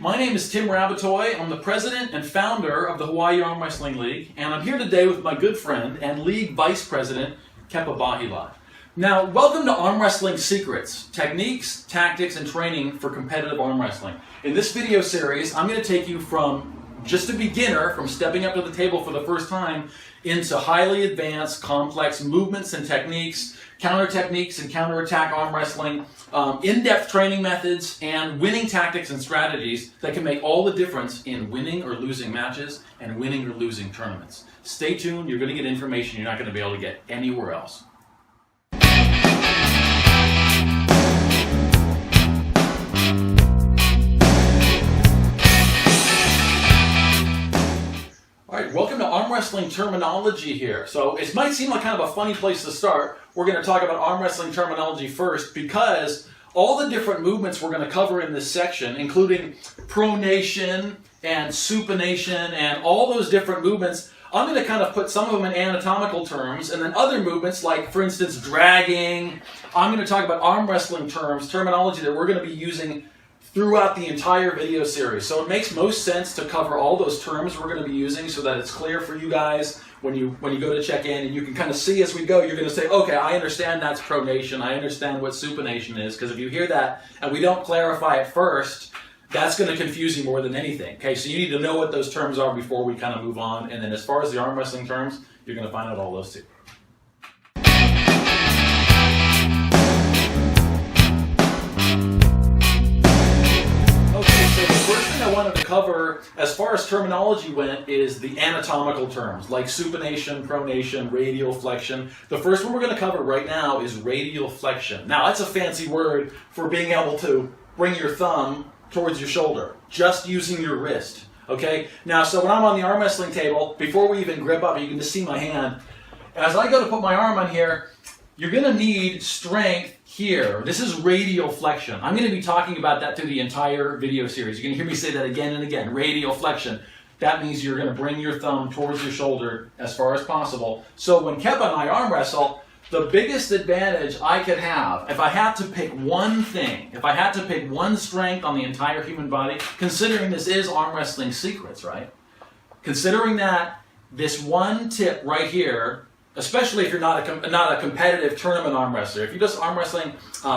My name is Tim Rabatoy. I'm the president and founder of the Hawaii Arm Wrestling League, and I'm here today with my good friend and league vice president, Kepa Bahila. Now, welcome to Arm Wrestling Secrets, techniques, tactics, and training for competitive arm wrestling. In this video series, I'm going to take you from just a beginner, from stepping up to the table for the first time, into highly advanced, complex movements and techniques, counter techniques and counterattack arm wrestling, in-depth training methods, and winning tactics and strategies that can make all the difference in winning or losing matches and winning or losing tournaments. Stay tuned, you're going to get information you're not going to be able to get anywhere else. Alright, welcome to arm wrestling terminology here. So it might seem like kind of a funny place to start. We're going to talk about arm wrestling terminology first because all the different movements we're going to cover in this section, including pronation and supination and all those different movements, I'm going to kind of put some of them in anatomical terms, and then other movements like, for instance, dragging. I'm going to talk about arm wrestling terminology that we're going to be using throughout the entire video series. So it makes most sense to cover all those terms we're going to be using so that it's clear for you guys when you go to check in, and you can kind of see as we go. You're going to say, okay, I understand that's pronation, I understand what supination is, because if you hear that and we don't clarify it first, that's going to confuse you more than anything. Okay, so you need to know what those terms are before we kind of move on, and then as far as the arm wrestling terms, you're going to find out all those too. I wanted to cover, as far as terminology went, is the anatomical terms, like supination, pronation, radial flexion. The first one we're going to cover right now is radial flexion. Now, that's a fancy word for being able to bring your thumb towards your shoulder, just using your wrist. Okay? Now, so when I'm on the arm wrestling table, before we even grip up, you can just see my hand. As I go to put my arm on here, you're going to need strength here. This is radial flexion. I'm going to be talking about that through the entire video series. You're going to hear me say that again and again. Radial flexion. That means you're going to bring your thumb towards your shoulder as far as possible. So when Kepa and I arm wrestle, the biggest advantage I could have, if I had to pick one thing, if I had to pick one strength on the entire human body, considering this is arm wrestling secrets, right? Considering that, this one tip right here, especially if you're not a competitive tournament arm wrestler. If you're just arm wrestling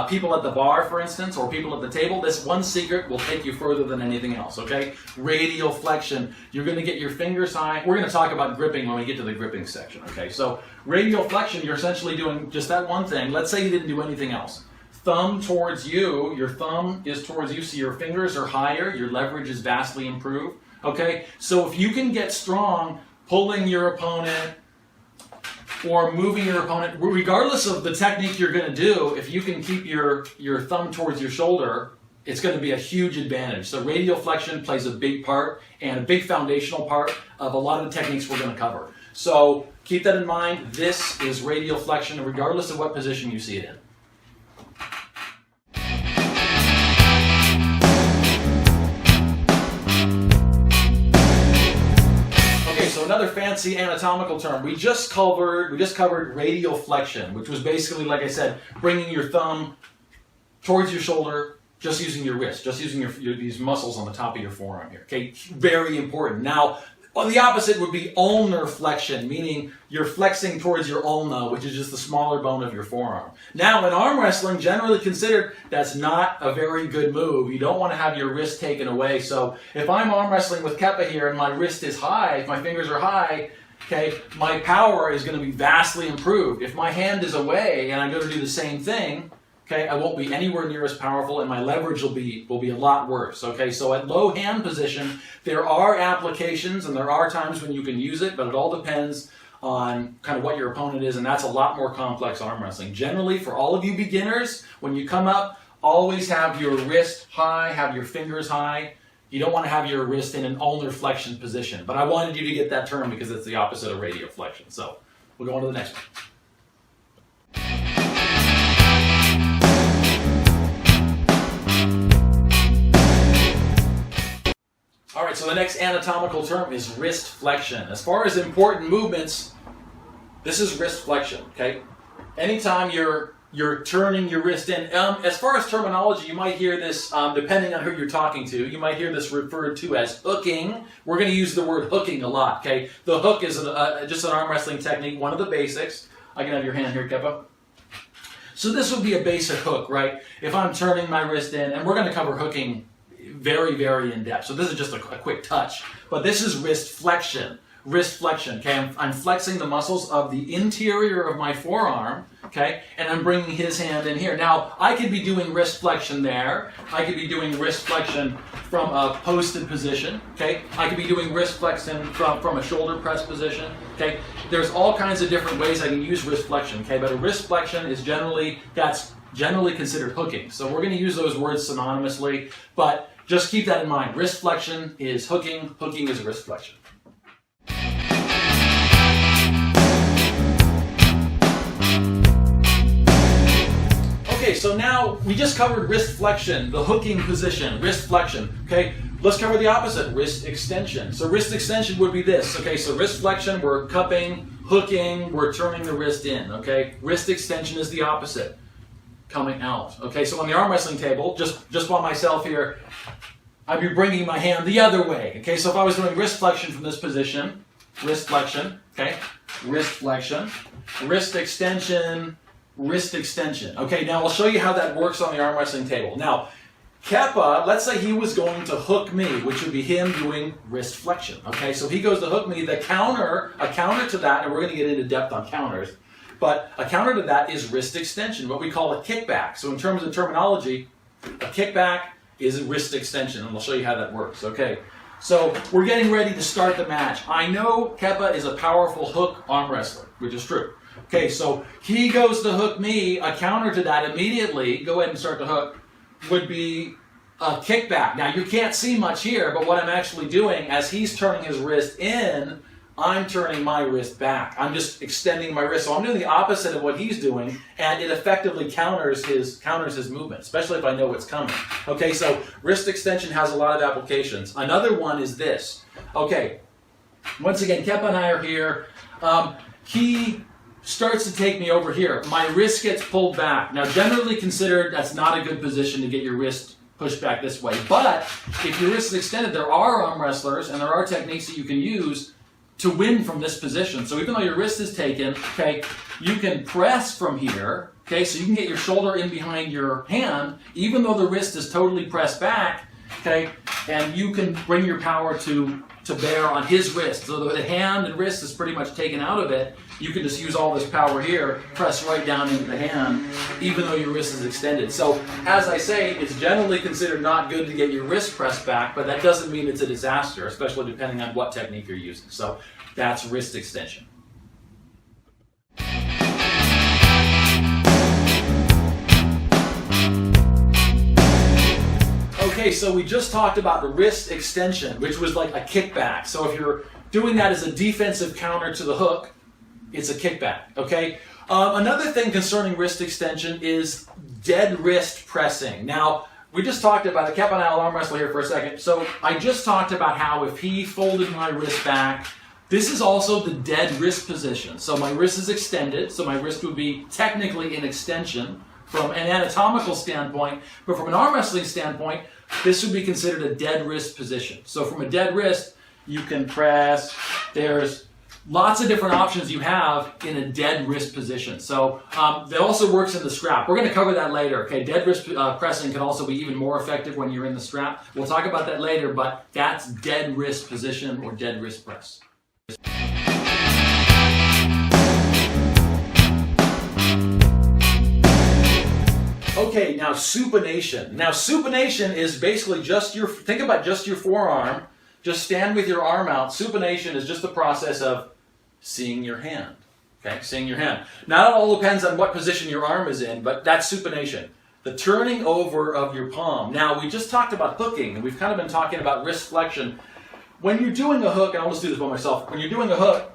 people at the bar, for instance, or people at the table, this one secret will take you further than anything else, okay? Radial flexion. You're going to get your fingers high. We're going to talk about gripping when we get to the gripping section, okay? So radial flexion, you're essentially doing just that one thing. Let's say you didn't do anything else. Thumb towards you. Your thumb is towards you, so your fingers are higher. Your leverage is vastly improved, okay? So if you can get strong pulling your opponent, or moving your opponent, regardless of the technique you're going to do, if you can keep your thumb towards your shoulder, it's going to be a huge advantage. So radial flexion plays a big part and a big foundational part of a lot of the techniques we're going to cover. So keep that in mind. This is radial flexion, regardless of what position you see it in. So another fancy anatomical term. We just covered radial flexion, which was basically, like I said, bringing your thumb towards your shoulder, just using your wrist, just using these muscles on the top of your forearm here. Okay, very important. Now, the opposite would be ulnar flexion, meaning you're flexing towards your ulna, which is just the smaller bone of your forearm. Now, in arm wrestling, generally considered, that's not a very good move. You don't want to have your wrist taken away. So if I'm arm wrestling with Kepa here and my wrist is high, if my fingers are high, okay, my power is going to be vastly improved. If my hand is away and I go to do the same thing, okay, I won't be anywhere near as powerful, and my leverage will be a lot worse. Okay, so at low hand position, there are applications and there are times when you can use it, but it all depends on kind of what your opponent is, and that's a lot more complex arm wrestling. Generally, for all of you beginners, when you come up, always have your wrist high, have your fingers high. You don't want to have your wrist in an ulnar flexion position, but I wanted you to get that term because it's the opposite of radial flexion. So we'll go on to the next one. All right, so the next anatomical term is wrist flexion. As far as important movements, this is wrist flexion, okay? Anytime you're you're turning your wrist in. As far as terminology, you might hear this, depending on who you're talking to, you might hear this referred to as hooking. We're going to use the word hooking a lot, okay? The hook is just an arm wrestling technique, one of the basics. I can have your hand here, Kepa. So this would be a basic hook, right? If I'm turning my wrist in, and we're going to cover hooking very, very in depth. So this is just a quick touch. But this is wrist flexion. Wrist flexion, okay? I'm flexing the muscles of the interior of my forearm, okay? And I'm bringing his hand in here. Now, I could be doing wrist flexion there. I could be doing wrist flexion from a posted position, okay? I could be doing wrist flexion from a shoulder press position, okay? There's all kinds of different ways I can use wrist flexion, okay? But a wrist flexion is generally considered hooking. So we're going to use those words synonymously, but just keep that in mind. Wrist flexion is hooking, hooking is wrist flexion. Okay, so now we just covered wrist flexion, the hooking position, wrist flexion, okay? Let's cover the opposite, wrist extension. So wrist extension would be this, okay? So wrist flexion, we're cupping, hooking, we're turning the wrist in, okay? Wrist extension is the opposite, coming out, okay? So on the arm wrestling table, just by myself here, I'd be bringing my hand the other way, okay? So if I was doing wrist flexion from this position, wrist flexion, okay? Wrist flexion, wrist extension, wrist extension. Okay, now I'll show you how that works on the arm wrestling table. Now, Kepa, let's say he was going to hook me, which would be him doing wrist flexion. Okay, so he goes to hook me. A counter to that, and we're going to get into depth on counters, but a counter to that is wrist extension, what we call a kickback. So in terms of terminology, a kickback is a wrist extension, and we'll show you how that works. Okay, so we're getting ready to start the match. I know Kepa is a powerful hook arm wrestler, which is true. Okay, so he goes to hook me. A counter to that immediately, go ahead and start the hook, would be a kickback. Now, you can't see much here, but what I'm actually doing, as he's turning his wrist in, I'm turning my wrist back. I'm just extending my wrist. So I'm doing the opposite of what he's doing, and it effectively counters his movement, especially if I know what's coming. Okay, so wrist extension has a lot of applications. Another one is this. Okay, once again, Kepa and I are here. He starts to take me over here. My wrist gets pulled back. Now, generally considered, that's not a good position to get your wrist pushed back this way. But if your wrist is extended, there are arm wrestlers and there are techniques that you can use to win from this position. So even though your wrist is taken, okay, you can press from here, okay, so you can get your shoulder in behind your hand, even though the wrist is totally pressed back, okay, and you can bring your power to bear on his wrist. So the hand and wrist is pretty much taken out of it. You can just use all this power here, press right down into the hand, even though your wrist is extended. So, as I say, it's generally considered not good to get your wrist pressed back, but that doesn't mean it's a disaster, especially depending on what technique you're using. So, that's wrist extension. Okay, so we just talked about the wrist extension, which was like a kickback. So if you're doing that as a defensive counter to the hook, it's a kickback, okay? Another thing concerning wrist extension is dead wrist pressing. Now, we just talked about it. Kepa and I will arm wrestle here for a second. So I just talked about how if he folded my wrist back, this is also the dead wrist position. So my wrist is extended, so my wrist would be technically an extension from an anatomical standpoint, but from an arm wrestling standpoint, this would be considered a dead wrist position. So from a dead wrist, you can press. There's lots of different options you have in a dead wrist position. So that also works in the strap. We're going to cover that later. Okay, dead wrist pressing can also be even more effective when you're in the strap. We'll talk about that later, but that's dead wrist position or dead wrist press. Okay, now supination. Now supination is basically think about just your forearm. Just stand with your arm out. Supination is just the process of seeing your hand. Okay, seeing your hand. Now it all depends on what position your arm is in, but that's supination. The turning over of your palm. Now we just talked about hooking, and we've kind of been talking about wrist flexion. When you're doing a hook, and I'll just do this by myself. When you're doing a hook,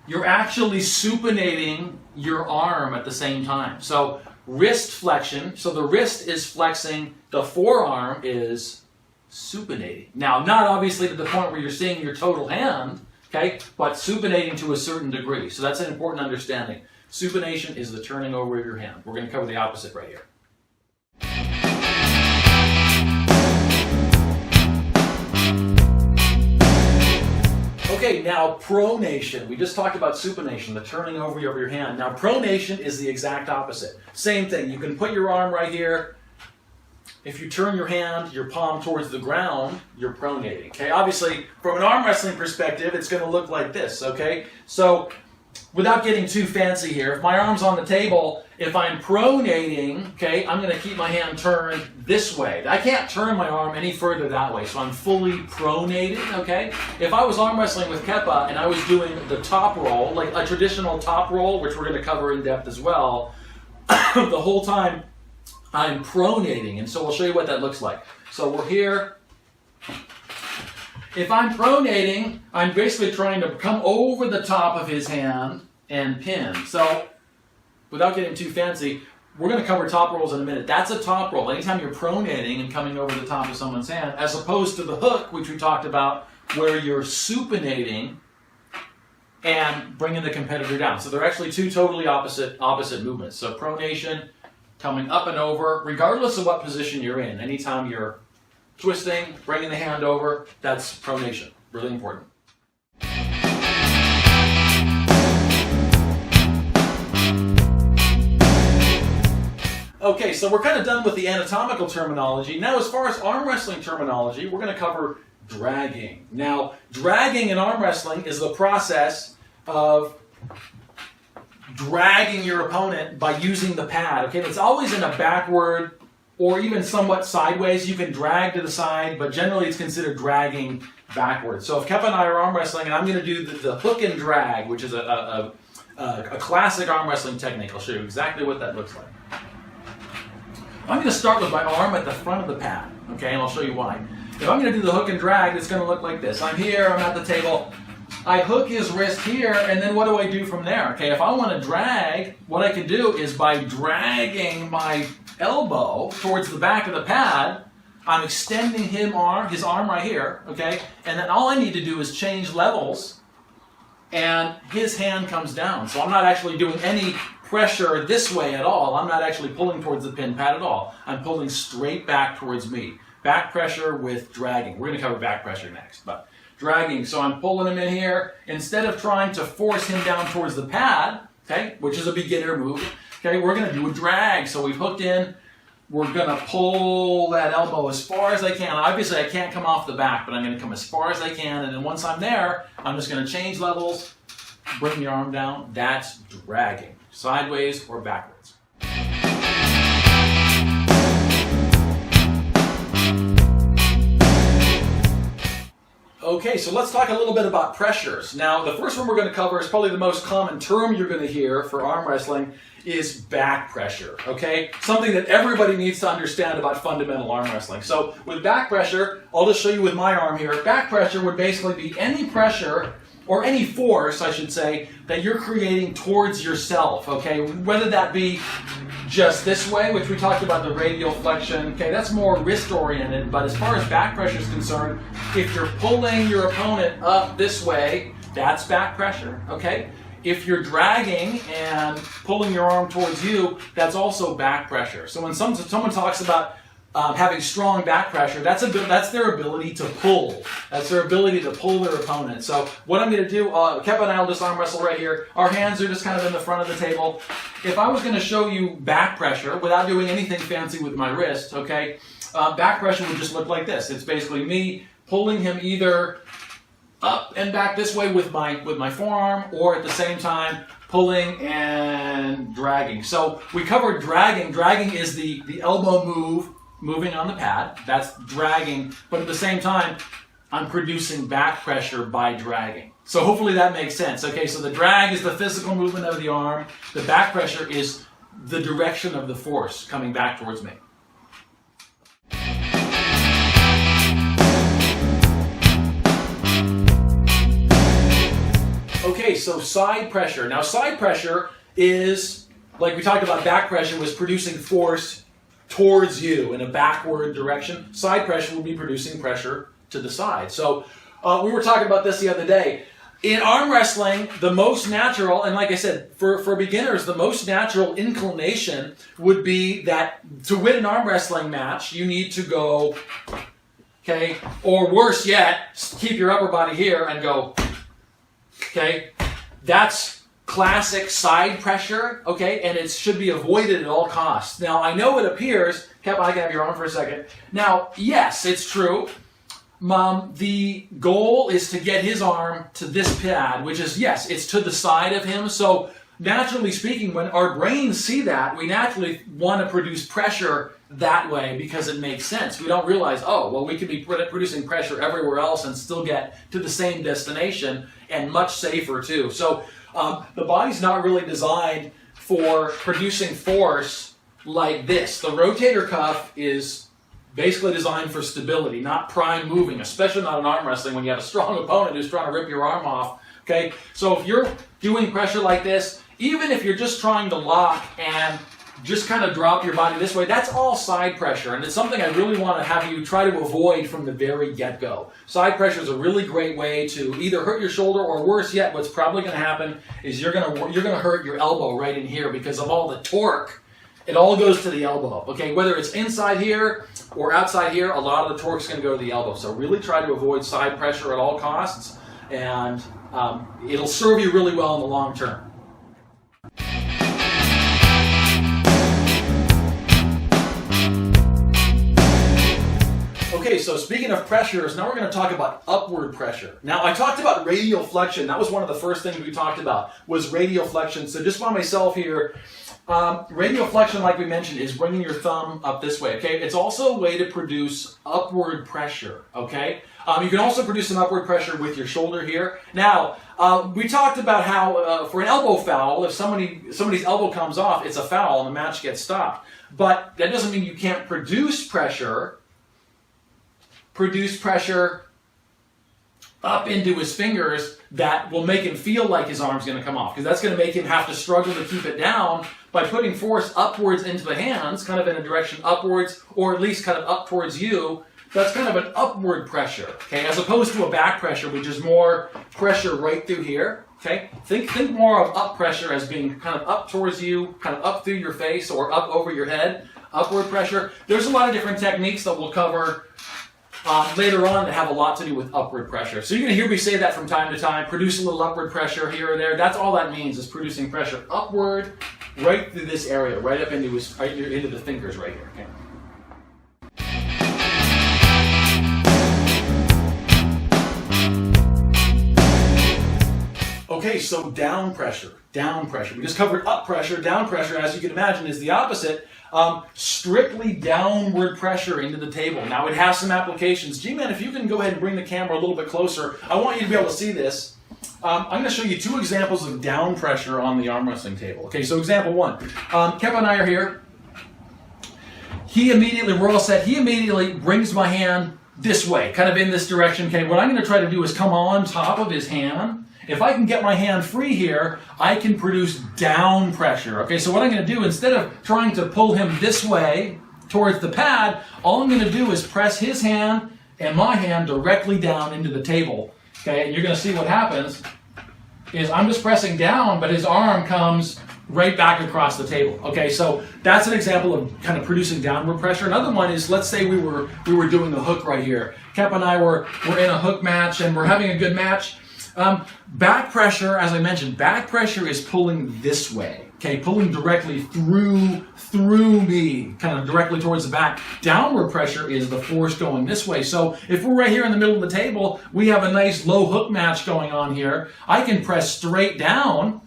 you're actually supinating your arm at the same time. So wrist flexion, so the wrist is flexing, the forearm is supinating. Now, not obviously to the point where you're seeing your total hand, okay, but supinating to a certain degree. So that's an important understanding. Supination is the turning over of your hand. We're going to cover the opposite right here. Okay, now pronation. We just talked about supination, the turning over of your hand. Now pronation is the exact opposite. Same thing. You can put your arm right here. If you turn your hand, your palm towards the ground, you're pronating. Okay, obviously from an arm wrestling perspective, it's going to look like this. Okay, so without getting too fancy here, if my arm's on the table, if I'm pronating, okay, I'm going to keep my hand turned this way. I can't turn my arm any further that way, so I'm fully pronated, okay? If I was arm wrestling with Kepa and I was doing the top roll, like a traditional top roll, which we're going to cover in depth as well, the whole time I'm pronating, and so we'll show you what that looks like. So we're here. If I'm pronating, I'm basically trying to come over the top of his hand and pin. So, without getting too fancy, we're going to cover top rolls in a minute. That's a top roll. Anytime you're pronating and coming over the top of someone's hand, as opposed to the hook, which we talked about, where you're supinating and bringing the competitor down. So they're actually two totally opposite movements. So pronation, coming up and over, regardless of what position you're in. Anytime you're twisting, bringing the hand over, that's pronation. Really important. Okay, so we're kind of done with the anatomical terminology. Now, as far as arm wrestling terminology, we're going to cover dragging. Now, dragging in arm wrestling is the process of dragging your opponent by using the pad. Okay, it's always in a backward or even somewhat sideways. You can drag to the side, but generally it's considered dragging backwards. So if Kepa and I are arm wrestling, and I'm going to do the hook and drag, which is a classic arm wrestling technique. I'll show you exactly what that looks like. I'm going to start with my arm at the front of the pad, okay, and I'll show you why. If I'm going to do the hook and drag, it's going to look like this. I'm here, I'm at the table. I hook his wrist here, and then what do I do from there? Okay, if I want to drag, what I can do is by dragging my elbow towards the back of the pad, I'm extending his arm right here, okay? And then all I need to do is change levels, and his hand comes down. So I'm not actually doing any pressure this way at all. I'm not actually pulling towards the pin pad at all. I'm pulling straight back towards me. Back pressure with dragging. We're going to cover back pressure next, but dragging. So I'm pulling him in here. Instead of trying to force him down towards the pad, okay, which is a beginner move, okay, we're going to do a drag. So we've hooked in. We're going to pull that elbow as far as I can. Obviously, I can't come off the back, but I'm going to come as far as I can. And then once I'm there, I'm just going to change levels, bring your arm down. That's dragging, sideways or backwards. Okay, so let's talk a little bit about pressures. Now, the first one we're going to cover is probably the most common term you're going to hear for arm wrestling is back pressure, okay? Something that everybody needs to understand about fundamental arm wrestling. So with back pressure, I'll just show you with my arm here. Back pressure would basically be any pressure or any force, I should say, that you're creating towards yourself, okay? Whether that be just this way, which we talked about the radial flexion, okay, that's more wrist-oriented, but as far as back pressure is concerned, if you're pulling your opponent up this way, that's back pressure, okay? If you're dragging and pulling your arm towards you, that's also back pressure. So when someone talks about having strong back pressure, that's their ability to pull. That's their ability to pull their opponent. So what I'm going to do, Kepa and I will just arm wrestle right here. Our hands are just kind of in the front of the table. If I was going to show you back pressure without doing anything fancy with my wrist, okay, back pressure would just look like this. It's basically me pulling him either up and back this way with my forearm, or at the same time pulling and dragging. So we covered dragging. Dragging is the elbow move, moving on the pad. That's dragging, but at the same time, I'm producing back pressure by dragging. So hopefully that makes sense. Okay, so the drag is the physical movement of the arm. The back pressure is the direction of the force coming back towards me. Okay, so side pressure. Now side pressure is, like we talked about, back pressure was producing force towards you in a backward direction. Side pressure will be producing pressure to the side. So we were talking about this the other day. In arm wrestling, the most natural, and like I said, for beginners, the most natural inclination would be that to win an arm wrestling match, you need to go, okay, or worse yet, keep your upper body here and go, okay. That's classic side pressure, okay, and it should be avoided at all costs. Now, I know it appears, Cap, I can have your arm for a second. Now, yes, it's true. The goal is to get his arm to this pad, which is, yes, it's to the side of him. So naturally speaking, when our brains see that, we naturally want to produce pressure that way because it makes sense. We don't realize, oh, well, we could be producing pressure everywhere else and still get to the same destination, and much safer too. So the body's not really designed for producing force like this. The rotator cuff is basically designed for stability, not prime moving, especially not in arm wrestling when you have a strong opponent who's trying to rip your arm off. Okay, so if you're doing pressure like this, even if you're just trying to lock and just kind of drop your body this way, that's all side pressure, and it's something I really want to have you try to avoid from the very get-go. Side pressure is a really great way to either hurt your shoulder, or worse yet, what's probably going to happen is you're going to hurt your elbow right in here because of all the torque. It all goes to the elbow, okay? Whether it's inside here or outside here, a lot of the torque's going to go to the elbow. So really try to avoid side pressure at all costs, and it'll serve you really well in the long term. Okay, so speaking of pressures, now we're going to talk about upward pressure. Now, I talked about radial flexion. That was one of the first things we talked about, was radial flexion. So just by myself here, radial flexion, like we mentioned, is bringing your thumb up this way, okay? It's also a way to produce upward pressure, okay? You can also produce some upward pressure with your shoulder here. Now, we talked about how for an elbow foul, if somebody's elbow comes off, it's a foul and the match gets stopped. But that doesn't mean you can't produce pressure up into his fingers that will make him feel like his arm's going to come off, because that's going to make him have to struggle to keep it down by putting force upwards into the hands, kind of in a direction upwards, or at least kind of up towards you. That's kind of an upward pressure, okay, as opposed to a back pressure, which is more pressure right through here. Okay, think more of up pressure as being kind of up towards you, kind of up through your face, or up over your head. Upward pressure. There's a lot of different techniques that we'll cover later on that have a lot to do with upward pressure. So you're going to hear me say that from time to time, produce a little upward pressure here or there. That's all that means, is producing pressure upward right through this area, right up into the fingers right here. Okay. Okay, so down pressure. We just covered up pressure. Down pressure, as you can imagine, is the opposite. Strictly downward pressure into the table. Now, it has some applications. G-Man, if you can go ahead and bring the camera a little bit closer, I want you to be able to see this. I'm going to show you two examples of down pressure on the arm wrestling table. Okay, so example one. Kevin and I are here. We're all set. He immediately brings my hand this way, kind of in this direction. Okay, what I'm going to try to do is come on top of his hand. If I can get my hand free here, I can produce down pressure. Okay, so what I'm going to do, instead of trying to pull him this way towards the pad, all I'm going to do is press his hand and my hand directly down into the table. Okay, and you're going to see what happens is I'm just pressing down, but his arm comes right back across the table. Okay, so that's an example of kind of producing downward pressure. Another one is, let's say we were doing a hook right here. Kep and I were in a hook match and we're having a good match. Back pressure, as I mentioned, back pressure is pulling this way, okay, pulling directly through me, kind of directly towards the back. Downward pressure is the force going this way. So if we're right here in the middle of the table, we have a nice low hook match going on here. I can press straight down,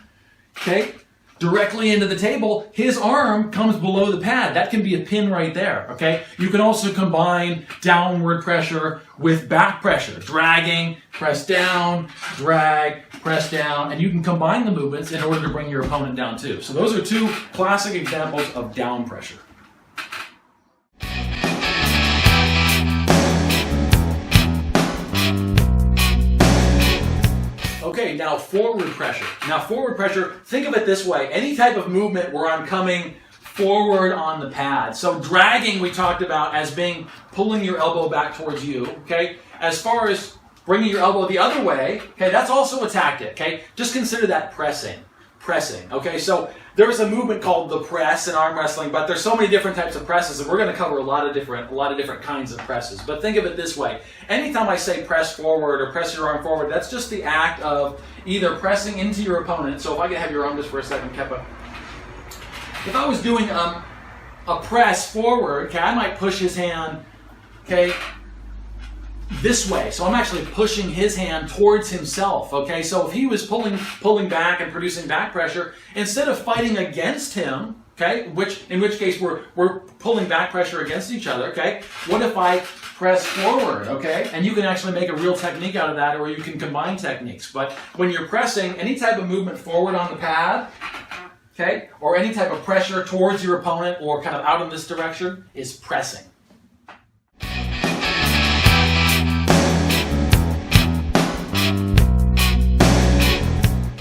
okay, directly into the table. His arm comes below the pad. That can be a pin right there, okay? You can also combine downward pressure with back pressure. Dragging, press down, drag, press down, and you can combine the movements in order to bring your opponent down too. So those are two classic examples of down pressure. Okay, now forward pressure. Now forward pressure, think of it this way. Any type of movement where I'm coming forward on the pad. So dragging we talked about as being pulling your elbow back towards you, okay? As far as bringing your elbow the other way, okay, that's also a tactic, okay? Just consider that pressing, okay? So there's a movement called the press in arm wrestling, but there's so many different types of presses, and we're going to cover a lot of different kinds of presses. But think of it this way. Anytime I say press forward or press your arm forward, that's just the act of either pressing into your opponent. So if I could have your arm just for a second, Kepa. If I was doing a press forward, okay, I might push his hand, okay, this way. So I'm actually pushing his hand towards himself, okay? So if he was pulling back and producing back pressure, instead of fighting against him, okay, in which case we're pulling back pressure against each other, okay? What if I press forward, okay? And you can actually make a real technique out of that, or you can combine techniques. But when you're pressing, any type of movement forward on the pad, okay, or any type of pressure towards your opponent or kind of out in this direction is pressing.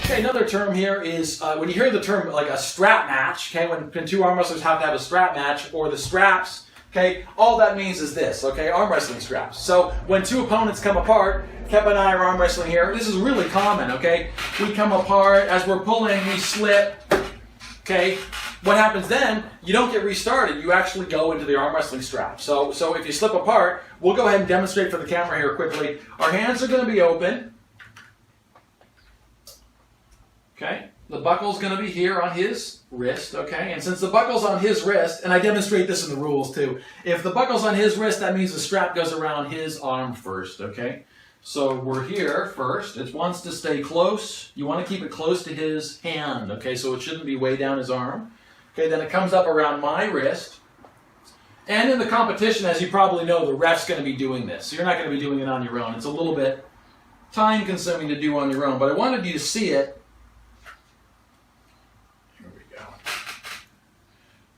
Okay, another term here is when you hear the term like a strap match, okay, when two arm wrestlers have to have a strap match, or the straps, okay, all that means is this, okay, arm wrestling straps. So when two opponents come apart, Kepa and I are arm wrestling here, this is really common, okay? We come apart, as we're pulling, we slip, okay? What happens then, you don't get restarted, you actually go into the arm wrestling strap. So if you slip apart, we'll go ahead and demonstrate for the camera here quickly. Our hands are going to be open. Okay, the buckle's going to be here on his wrist, okay? And since the buckle's on his wrist, and I demonstrate this in the rules too, if the buckle's on his wrist, that means the strap goes around his arm first, okay? So we're here first. It wants to stay close. You want to keep it close to his hand, okay? So it shouldn't be way down his arm. Okay, then it comes up around my wrist. And in the competition, as you probably know, the ref's going to be doing this. So you're not going to be doing it on your own. It's a little bit time-consuming to do on your own, but I wanted you to see it.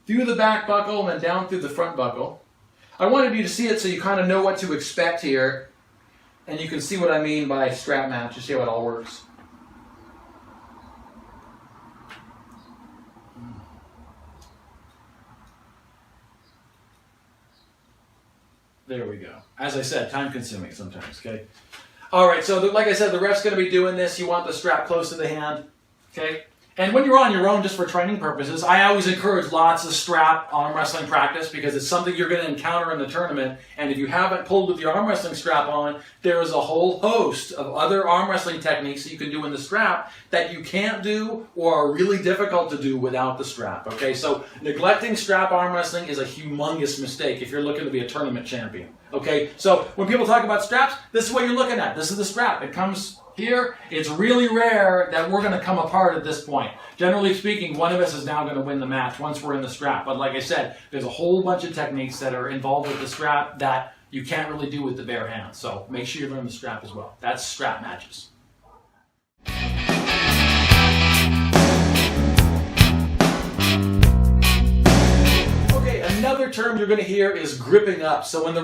Through the back buckle and then down through the front buckle. I wanted you to see it so you kind of know what to expect here, and you can see what I mean by strap match. You see how it all works. There we go. As I said, time consuming sometimes, okay? All right, so like I said, the ref's going to be doing this. You want the strap close to the hand, okay? And when you're on your own, just for training purposes, I always encourage lots of strap arm wrestling practice because it's something you're going to encounter in the tournament. And if you haven't pulled with your arm wrestling strap on, there is a whole host of other arm wrestling techniques that you can do in the strap that you can't do or are really difficult to do without the strap. Okay, so neglecting strap arm wrestling is a humongous mistake if you're looking to be a tournament champion. Okay, so when people talk about straps, this is what you're looking at. This is the strap. It comes here. It's really rare that we're going to come apart at this point. Generally speaking, one of us is now going to win the match once we're in the strap. But like I said, there's a whole bunch of techniques that are involved with the strap that you can't really do with the bare hands. So make sure you learn the strap as well. That's strap matches. Another term you're going to hear is gripping up. So when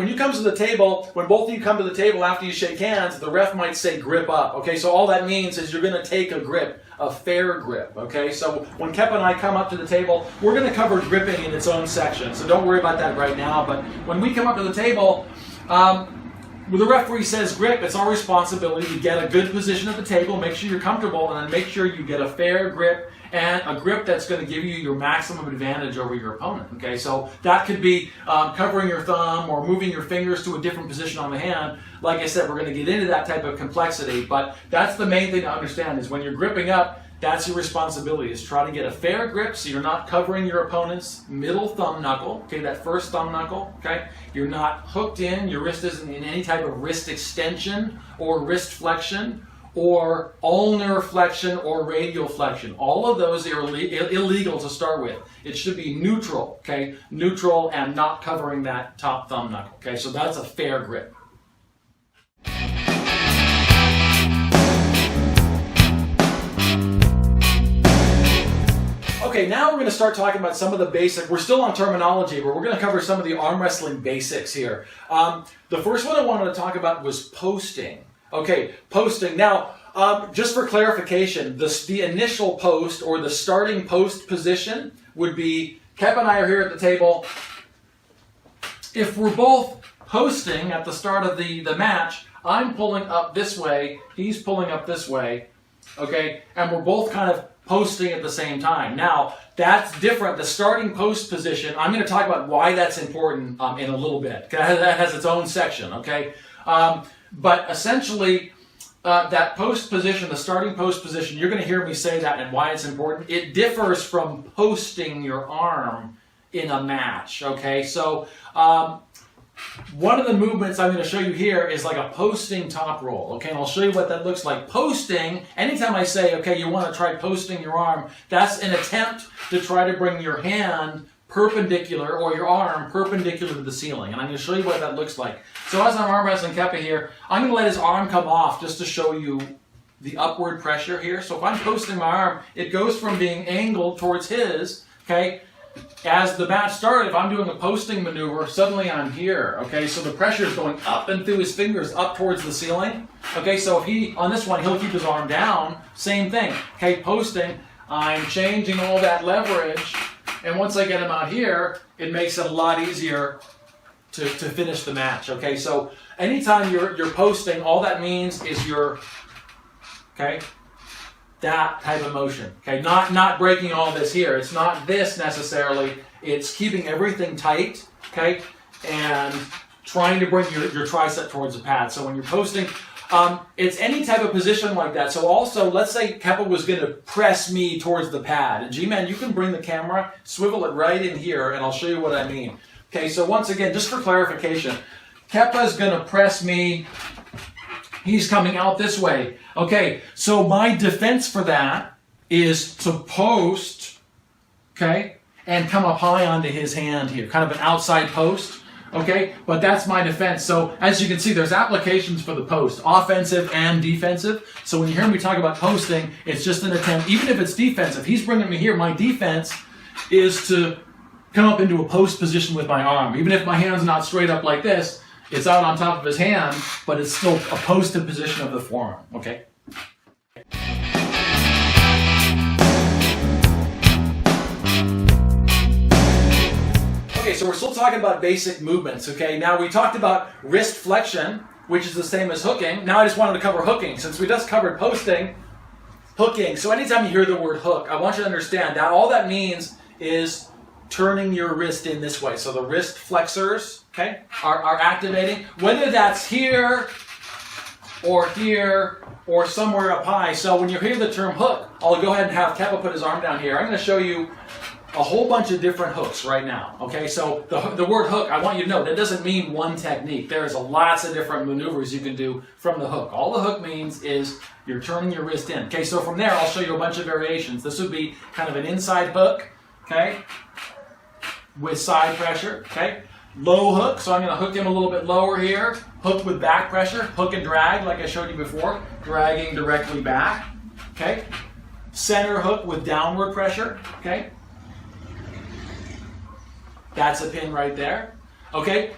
you come to the table, when both of you come to the table after you shake hands, the ref might say grip up. Okay, so all that means is you're going to take a grip, a fair grip. Okay, so when Kepa and I come up to the table, we're going to cover gripping in its own section. So don't worry about that right now. But when we come up to the table, when the referee says grip, it's our responsibility to get a good position at the table, make sure you're comfortable, and then make sure you get a fair grip and a grip that's going to give you your maximum advantage over your opponent. Okay, so that could be covering your thumb or moving your fingers to a different position on the hand. Like I said, we're going to get into that type of complexity, but that's the main thing to understand is when you're gripping up, that's your responsibility, is try to get a fair grip so you're not covering your opponent's middle thumb knuckle, okay, that first thumb knuckle, okay? You're not hooked in, your wrist isn't in any type of wrist extension or wrist flexion or ulnar flexion or radial flexion. All of those are illegal to start with. It should be neutral, okay? Neutral and not covering that top thumb knuckle, okay? So that's a fair grip. Okay, now we're going to start talking about some of the basic. We're still on terminology, but we're going to cover some of the arm wrestling basics here. The first one I wanted to talk about was posting. Okay, posting. Now, just for clarification, the initial post or the starting post position would be, Kepa and I are here at the table. If we're both posting at the start of the match, I'm pulling up this way, he's pulling up this way, okay? And we're both kind of posting at the same time. Now, that's different. The starting post position, I'm going to talk about why that's important in a little bit. That has its own section, okay? But essentially, that post position, the starting post position, you're going to hear me say that and why it's important. It differs from posting your arm in a match, okay? So one of the movements I'm going to show you here is like a posting top roll, okay? And I'll show you what that looks like. Posting, anytime I say, okay, you want to try posting your arm, that's an attempt to try to bring your hand perpendicular, or your arm perpendicular to the ceiling. And I'm going to show you what that looks like. So as I'm arm wrestling Kepa here, I'm going to let his arm come off just to show you the upward pressure here. So if I'm posting my arm, it goes from being angled towards his, okay? As the match started, if I'm doing a posting maneuver, suddenly I'm here, okay? So the pressure is going up and through his fingers, up towards the ceiling. Okay, so if he, on this one, he'll keep his arm down, same thing. Okay, posting, I'm changing all that leverage, and once I get him out here, it makes it a lot easier to finish the match, okay? So anytime you're posting, all that means is you're, okay, that type of motion, okay? Not breaking all this here. It's not this necessarily. It's keeping everything tight, okay? And trying to bring your tricep towards the pad. So when you're posting, it's any type of position like that. So also, let's say Kepa was going to press me towards the pad. And G-Man, you can bring the camera, swivel it right in here, and I'll show you what I mean. Okay, so once again, just for clarification, Kepa's going to press me. He's coming out this way. Okay, so my defense for that is to post, okay, and come up high onto his hand here, kind of an outside post, okay? But that's my defense. So as you can see, there's applications for the post, offensive and defensive. So when you hear me talk about posting, it's just an attempt, even if it's defensive. He's bringing me here. My defense is to come up into a post position with my arm. Even if my hand's not straight up like this, it's out on top of his hand, but it's still a posted position of the forearm, okay? Okay, so we're still talking about basic movements, okay? Now we talked about wrist flexion, which is the same as hooking. Now I just wanted to cover hooking. Since we just covered posting, hooking. So anytime you hear the word hook, I want you to understand that all that means is turning your wrist in this way. So the wrist flexors, okay, are activating, whether that's here or somewhere up high. So when you hear the term hook, I'll go ahead and have Kepa put his arm down here. I'm going to show you a whole bunch of different hooks right now. Okay, so the word hook, I want you to know, that doesn't mean one technique. There's lots of different maneuvers you can do from the hook. All the hook means is you're turning your wrist in. Okay, so from there, I'll show you a bunch of variations. This would be kind of an inside hook, okay, with side pressure, okay? Low hook, so I'm going to hook him a little bit lower here. Hook with back pressure, hook and drag like I showed you before, dragging directly back, okay? Center hook with downward pressure, okay? That's a pin right there, okay?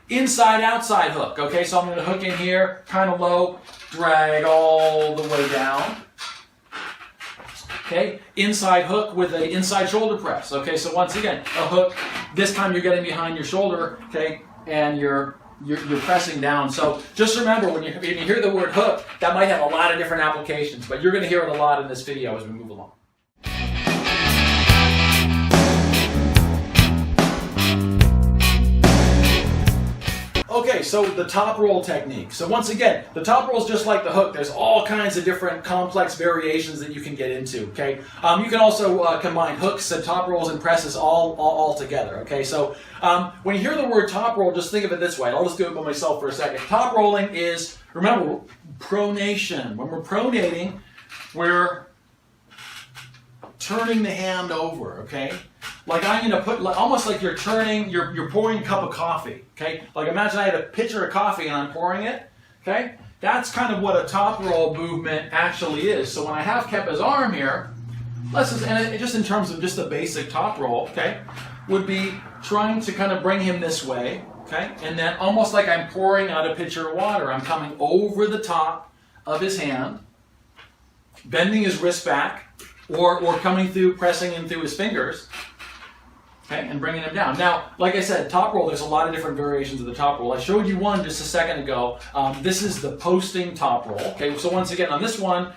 Inside outside hook, okay? So I'm going to hook in here, kind of low, drag all the way down. Okay, inside hook with an inside shoulder press. Okay, so once again, a hook. This time you're getting behind your shoulder, okay, and you're pressing down. So just remember when you hear the word hook, that might have a lot of different applications, but you're going to hear it a lot in this video as we move along. Okay, so the top roll technique. So once again, the top roll is just like the hook. There's all kinds of different complex variations that you can get into, okay? You can also combine hooks and top rolls and presses all together, okay? So when you hear the word top roll, just think of it this way. I'll just do it by myself for a second. Top rolling is, remember, pronation. When we're pronating, we're turning the hand over, okay? Like I'm going to put, almost like you're turning, you're pouring a cup of coffee, okay? Like imagine I had a pitcher of coffee and I'm pouring it, okay? That's kind of what a top roll movement actually is. So when I have Kepa's arm here, and just in terms of just a basic top roll, okay, would be trying to kind of bring him this way, okay? And then almost like I'm pouring out a pitcher of water, I'm coming over the top of his hand, bending his wrist back, or coming through, pressing in through his fingers. Okay, and bringing him down. Now, like I said, top roll, there's a lot of different variations of the top roll. I showed you one just a second ago. This is the posting top roll. Okay, so once again, on this one,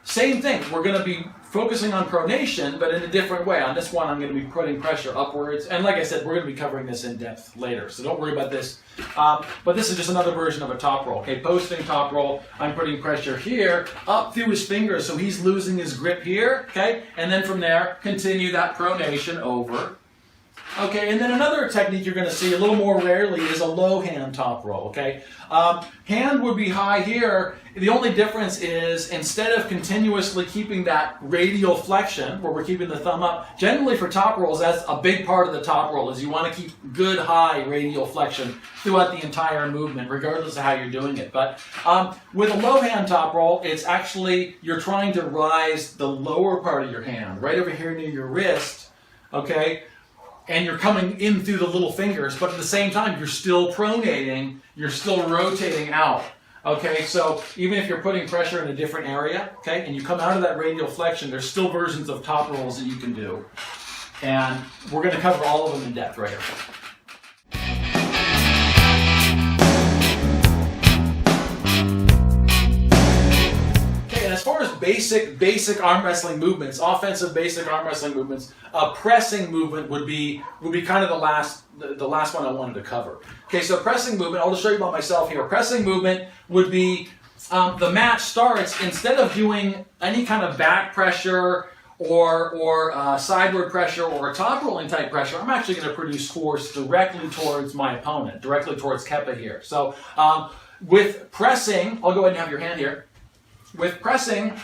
same thing. We're going to be focusing on pronation, but in a different way. On this one, I'm going to be putting pressure upwards. And like I said, we're going to be covering this in depth later, so don't worry about this. But this is just another version of a top roll. Okay, posting top roll, I'm putting pressure here up through his fingers, so he's losing his grip here. Okay, and then from there, continue that pronation over. Okay, and then another technique you're going to see a little more rarely is a low hand top roll, okay? Hand would be high here. The only difference is instead of continuously keeping that radial flexion, where we're keeping the thumb up, generally for top rolls, that's a big part of the top roll, is you want to keep good high radial flexion throughout the entire movement, regardless of how you're doing it. But with a low hand top roll, it's actually, you're trying to rise the lower part of your hand, right over here near your wrist, okay? And you're coming in through the little fingers, but at the same time, you're still pronating, you're still rotating out. Okay, so even if you're putting pressure in a different area, okay, and you come out of that radial flexion, there's still versions of top rolls that you can do. And we're going to cover all of them in depth right here. As far as basic arm wrestling movements, offensive basic arm wrestling movements, a pressing movement would be kind of the last one I wanted to cover. Okay, so pressing movement, I'll just show you about myself here. Pressing movement would be the match starts, instead of doing any kind of back pressure or sideward pressure or a top rolling type pressure, I'm actually going to produce force directly towards my opponent, directly towards Kepa here. So with pressing, I'll go ahead and have your hand here. With pressing,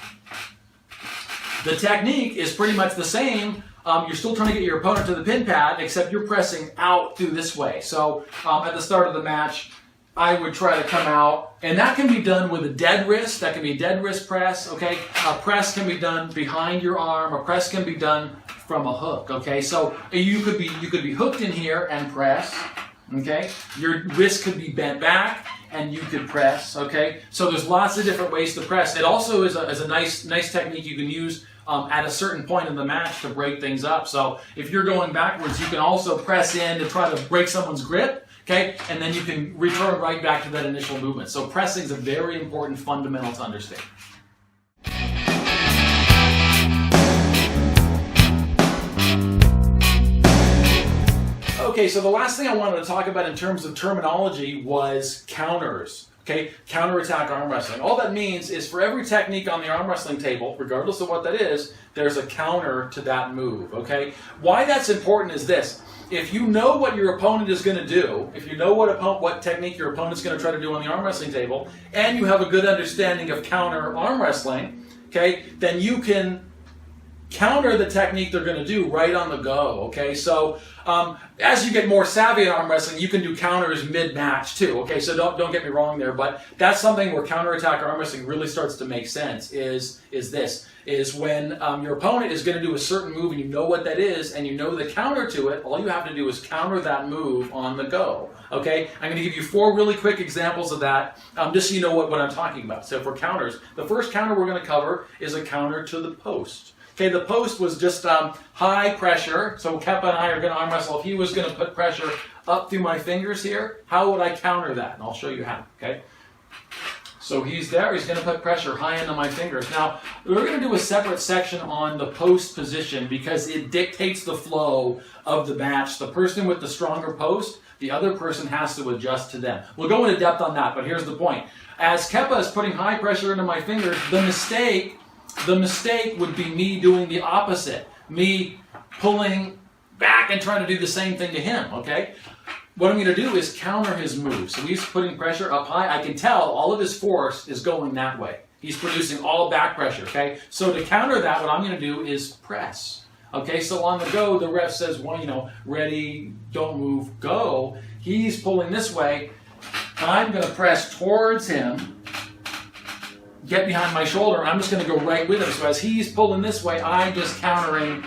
the technique is pretty much the same. You're still trying to get your opponent to the pin pad, except you're pressing out through this way. So at the start of the match, I would try to come out, and that can be done with a dead wrist. That can be a dead wrist press, okay? A press can be done behind your arm. A press can be done from a hook, okay? So you could be hooked in here and press, okay? Your wrist could be bent back, and you could press, okay? So there's lots of different ways to press. It also is a nice technique you can use at a certain point in the match to break things up. So if you're going backwards, you can also press in to try to break someone's grip, okay? And then you can return right back to that initial movement. So pressing is a very important fundamental to understand. Okay, so the last thing I wanted to talk about in terms of terminology was counters. Okay, counterattack arm wrestling. All that means is for every technique on the arm wrestling table, regardless of what that is, there's a counter to that move. Okay, why that's important is this: if you know what your opponent is going to do, if you know what technique your opponent's going to try to do on the arm wrestling table, and you have a good understanding of counter arm wrestling, okay, then you can counter the technique they're going to do right on the go, okay? So as you get more savvy at arm wrestling, you can do counters mid-match too, okay? So don't get me wrong there, but that's something where counterattack arm wrestling really starts to make sense, is when your opponent is going to do a certain move and you know what that is and you know the counter to it, all you have to do is counter that move on the go, okay? I'm going to give you 4 really quick examples of that, just so you know what I'm talking about. So for counters, the first counter we're going to cover is a counter to the post. Okay, the post was just high pressure, so Kepa and I are going to arm wrestle. If he was going to put pressure up through my fingers here, how would I counter that? And I'll show you how, okay? So he's there, he's going to put pressure high into my fingers. Now, we're going to do a separate section on the post position because it dictates the flow of the match. The person with the stronger post, the other person has to adjust to them. We'll go into depth on that, but here's the point. As Kepa is putting high pressure into my fingers, the mistake would be me doing the opposite, me pulling back and trying to do the same thing to him, okay? What I'm going to do is counter his move. So he's putting pressure up high. I can tell all of his force is going that way. He's producing all back pressure, okay? So to counter that, what I'm going to do is press. Okay, so on the go, the ref says, well, you know, ready, don't move, go. He's pulling this way. I'm going to press towards him, get behind my shoulder, and I'm just going to go right with him. So as he's pulling this way, I'm just countering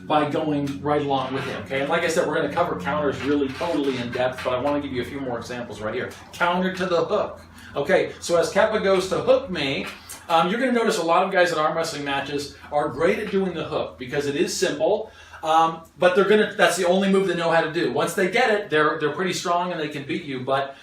by going right along with him. Okay, and like I said, we're going to cover counters really totally in depth, but I want to give you a few more examples right here. Counter to the hook. Okay, so as Kepa goes to hook me, you're going to notice a lot of guys in arm wrestling matches are great at doing the hook because it is simple. But that's the only move they know how to do. Once they get it, they're pretty strong and they can beat you. But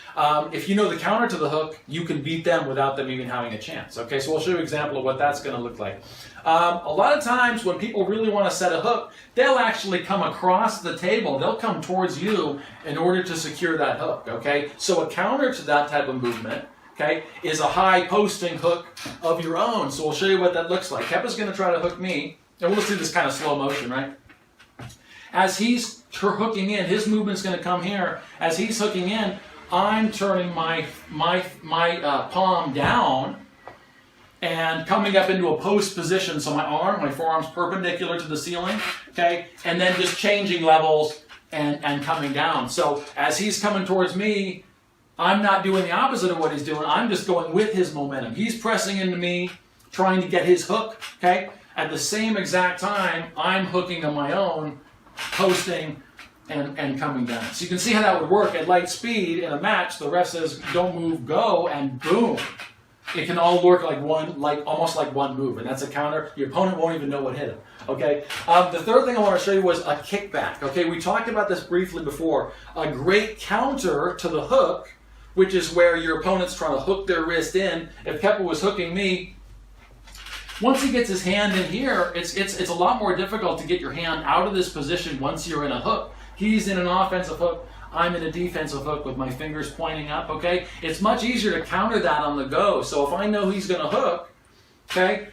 if you know the counter to the hook, you can beat them without them even having a chance. Okay, so we'll show you an example of what that's going to look like. A lot of times when people really want to set a hook, they'll actually come across the table. They'll come towards you in order to secure that hook. Okay, so a counter to that type of movement, okay, is a high posting hook of your own. So we'll show you what that looks like. Kepa's going to try to hook me, and we'll just do this kind of slow motion, right? As he's hooking in, his movement's going to come here. As he's hooking in, I'm turning my palm down and coming up into a post position. So my forearm's perpendicular to the ceiling, okay? And then just changing levels and coming down. So as he's coming towards me, I'm not doing the opposite of what he's doing. I'm just going with his momentum. He's pressing into me, trying to get his hook, okay? At the same exact time, I'm hooking on my own, posting and coming down. So you can see how that would work. At light speed in a match, the ref says, don't move, go, and boom. It can all work almost like one move, and that's a counter. Your opponent won't even know what hit him. Okay. The third thing I want to show you was a kickback. Okay, we talked about this briefly before. A great counter to the hook, which is where your opponent's trying to hook their wrist in. If Kepa was hooking me, once he gets his hand in here, it's a lot more difficult to get your hand out of this position once you're in a hook. He's in an offensive hook. I'm in a defensive hook with my fingers pointing up, okay? It's much easier to counter that on the go. So if I know he's going to hook, okay,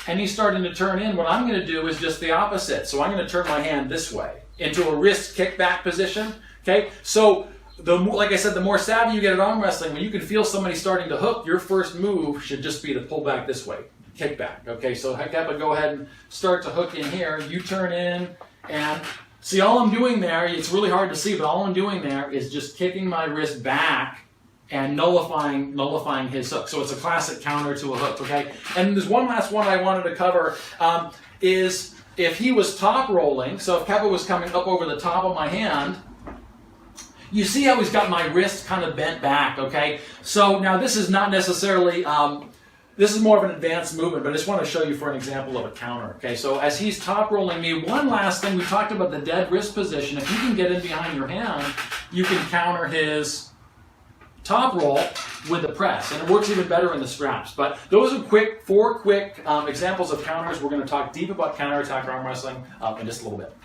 and he's starting to turn in, what I'm going to do is just the opposite. So I'm going to turn my hand this way into a wrist kickback position, okay? So like I said, the more savvy you get at arm wrestling, when you can feel somebody starting to hook, your first move should just be to pull back this way, kickback, okay? So Kepa, go ahead and start to hook in here. You turn in and... see, all I'm doing there, it's really hard to see, but all I'm doing there is just kicking my wrist back and nullifying his hook. So it's a classic counter to a hook, okay? And there's one last one I wanted to cover, is if he was top rolling, so if Kepa was coming up over the top of my hand, you see how he's got my wrist kind of bent back, okay? So now this is not necessarily... this is more of an advanced movement, but I just want to show you for an example of a counter. Okay, so as he's top rolling me, one last thing, we talked about the dead wrist position. If you can get in behind your hand, you can counter his top roll with the press, and it works even better in the straps. But those are four quick examples of counters. We're going to talk deep about counterattack arm wrestling in just a little bit.